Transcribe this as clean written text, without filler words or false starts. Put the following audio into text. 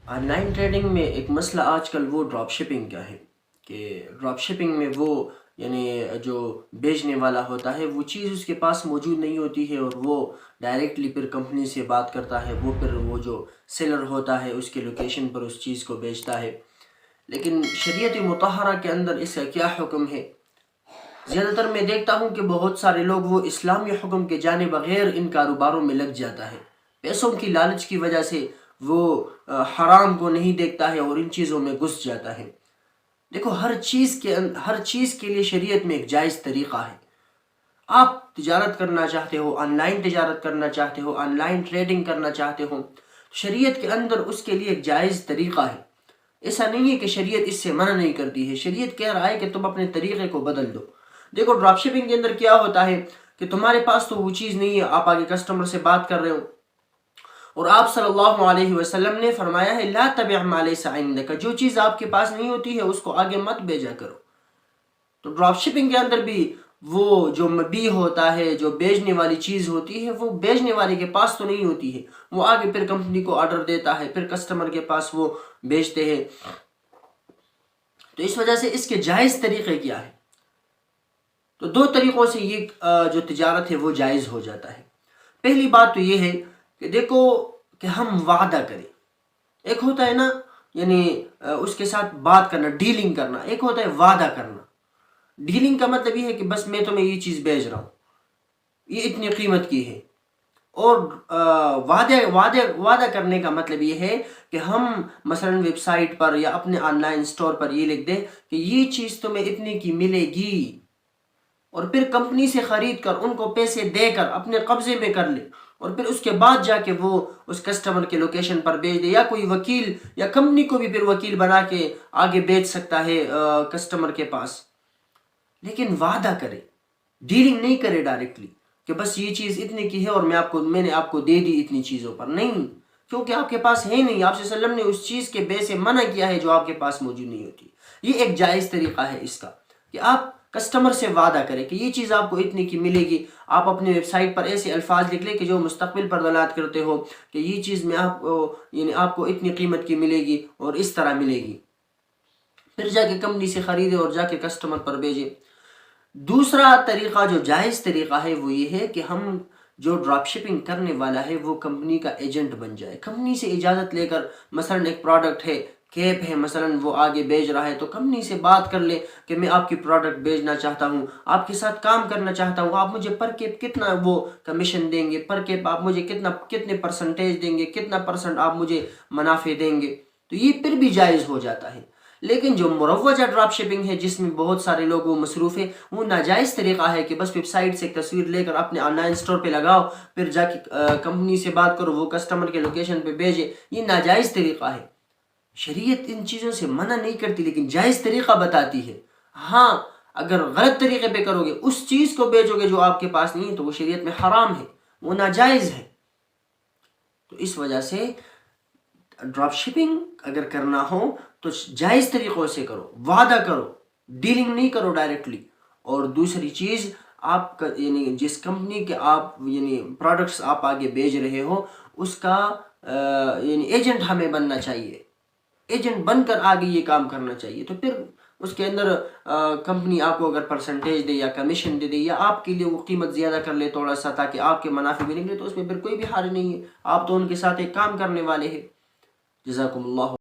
On line trading میں ایک مسئلہ آج کل وہ ڈراپ شپنگ کا ہے کہ ڈراپ شپنگ میں وہ جو بیچنے والا ہوتا ہے وہ چیز اس کے پاس موجود نہیں ہوتی ہے، اور وہ ڈائریکٹلی پھر کمپنی سے بات کرتا ہے، وہ پھر وہ جو سیلر ہوتا ہے اس کے لوکیشن پر اس چیز کو بیچتا ہے۔ لیکن شریعت مطہرہ کے اندر اس کا کیا حکم ہے؟ زیادہ تر میں دیکھتا ہوں کہ بہت سارے لوگ وہ اسلامی حکم کے جانے بغیر ان کاروباروں میں لگ جاتا ہے، پیسوں کی لالچ کی وجہ سے وہ حرام کو نہیں دیکھتا ہے اور ان چیزوں میں گھس جاتا ہے۔ دیکھو، ہر چیز کے لیے شریعت میں ایک جائز طریقہ ہے۔ آپ تجارت کرنا چاہتے ہو، آن لائن تجارت کرنا چاہتے ہو، آن لائن ٹریڈنگ کرنا چاہتے ہو، شریعت کے اندر اس کے لیے ایک جائز طریقہ ہے۔ ایسا نہیں ہے کہ شریعت اس سے منع نہیں کرتی ہے، شریعت کہہ رہا ہے کہ تم اپنے طریقے کو بدل دو۔ دیکھو، ڈراپ شپنگ کے اندر کیا ہوتا ہے کہ تمہارے پاس تو وہ چیز نہیں ہے، آپ آگے کسٹمر سے بات کر رہے ہو، اور آپ صلی اللہ علیہ وسلم نے فرمایا ہے لا تبع ما لیس عندک، جو چیز آپ کے پاس نہیں ہوتی ہے اس کو آگے مت بھیجا کرو۔ تو ڈراپ شپنگ کے اندر بھی وہ جو مبیع ہوتا ہے، جو بیچنے والی چیز ہوتی ہے، وہ بیچنے والے کے پاس تو نہیں ہوتی ہے، وہ آگے پھر کمپنی کو آرڈر دیتا ہے، پھر کسٹمر کے پاس وہ بیچتے ہیں۔ تو اس وجہ سے اس کے جائز طریقے کیا ہے؟ تو دو طریقوں سے یہ جو تجارت ہے وہ جائز ہو جاتا ہے۔ پہلی بات تو یہ ہے کہ دیکھو کہ ہم وعدہ کریں۔ ایک ہوتا ہے نا، اس کے ساتھ بات کرنا، ڈیلنگ کرنا، ایک ہوتا ہے وعدہ کرنا۔ ڈیلنگ کا مطلب یہ ہے کہ بس میں تمہیں یہ چیز بیچ رہا ہوں، یہ اتنی قیمت کی ہے، اور وعدہ کرنے کا مطلب یہ ہے کہ ہم مثلا ویب سائٹ پر یا اپنے آن لائن سٹور پر یہ لکھ دیں کہ یہ چیز تمہیں اتنے کی ملے گی، اور پھر کمپنی سے خرید کر ان کو پیسے دے کر اپنے قبضے میں کر لے، اور پھر اس کے بعد جا کے وہ اس کسٹمر کے لوکیشن پر بیچ دے، یا کوئی وکیل یا کمپنی کو بھی پھر وکیل بنا کے آگے بیچ سکتا ہے کسٹمر کے پاس۔ لیکن وعدہ کرے، ڈیلنگ نہیں کرے ڈائریکٹلی کہ بس یہ چیز اتنے کی ہے اور میں نے آپ کو دے دی اتنی چیزوں پر، نہیں، کیونکہ آپ کے پاس ہے نہیں۔ آپ صلی اللہ علیہ وسلم نے اس چیز کے بے سے منع کیا ہے جو آپ کے پاس موجود نہیں ہوتی۔ یہ ایک جائز طریقہ ہے اس کا کہ آپ کسٹمر سے وعدہ کریں کہ یہ چیز آپ کو اتنے کی ملے گی۔ آپ اپنے ویب سائٹ پر ایسے الفاظ لکھ لیں کہ جو مستقبل پر دلالت کرتے ہو کہ یہ چیز میں آپ کو اتنی قیمت کی ملے گی اور اس طرح ملے گی، پھر جا کے کمپنی سے خریدے اور جا کے کسٹمر پر بھیجے۔ دوسرا طریقہ جو جائز طریقہ ہے وہ یہ ہے کہ ہم جو ڈراپ شپنگ کرنے والا ہے وہ کمپنی کا ایجنٹ بن جائے، کمپنی سے اجازت لے کر، مثلا ایک پروڈکٹ ہے، کیپ ہے، مثلا وہ آگے بیچ رہا ہے، تو کمپنی سے بات کر لے کہ میں آپ کی پروڈکٹ بیچنا چاہتا ہوں، آپ کے ساتھ کام کرنا چاہتا ہوں، آپ مجھے پر کیپ کتنا وہ کمیشن دیں گے، پر کیپ آپ مجھے کتنے پرسنٹیج دیں گے، کتنا پرسنٹ آپ مجھے منافع دیں گے، تو یہ پھر بھی جائز ہو جاتا ہے۔ لیکن جو مروجہ ڈراپ شپنگ ہے جس میں بہت سارے لوگ وہ مصروف ہیں، وہ ناجائز طریقہ ہے کہ بس ویب سائٹ سے ایک تصویر لے کر اپنے آن لائن سٹور پہ لگاؤ، پھر جا کے کمپنی سے بات کرو، وہ کسٹمر کے لوکیشن پہ بھیجے۔ یہ ناجائز طریقہ ہے۔ شریعت ان چیزوں سے منع نہیں کرتی لیکن جائز طریقہ بتاتی ہے۔ ہاں، اگر غلط طریقے پہ کرو گے، اس چیز کو بیچو گے جو آپ کے پاس نہیں ہے، تو وہ شریعت میں حرام ہے، وہ ناجائز ہے۔ تو اس وجہ سے ڈراپ شپنگ اگر کرنا ہو تو جائز طریقوں سے کرو، وعدہ کرو، ڈیلنگ نہیں کرو ڈائریکٹلی۔ اور دوسری چیز، آپ کا جس کمپنی کے آپ پروڈکٹس آپ آگے بیچ رہے ہو، اس کا ایجنٹ ہمیں بننا چاہیے، ایجنٹ بن کر آگے یہ کام کرنا چاہیے۔ تو پھر اس کے اندر کمپنی آپ کو اگر پرسنٹیج دے یا کمیشن دے یا آپ کے لیے وہ قیمت زیادہ کر لے تھوڑا سا تاکہ آپ کے منافع بھی نکلے، تو اس میں پھر کوئی بھی حرج نہیں ہے، آپ تو ان کے ساتھ ایک کام کرنے والے ہیں۔ جزاکم اللہ۔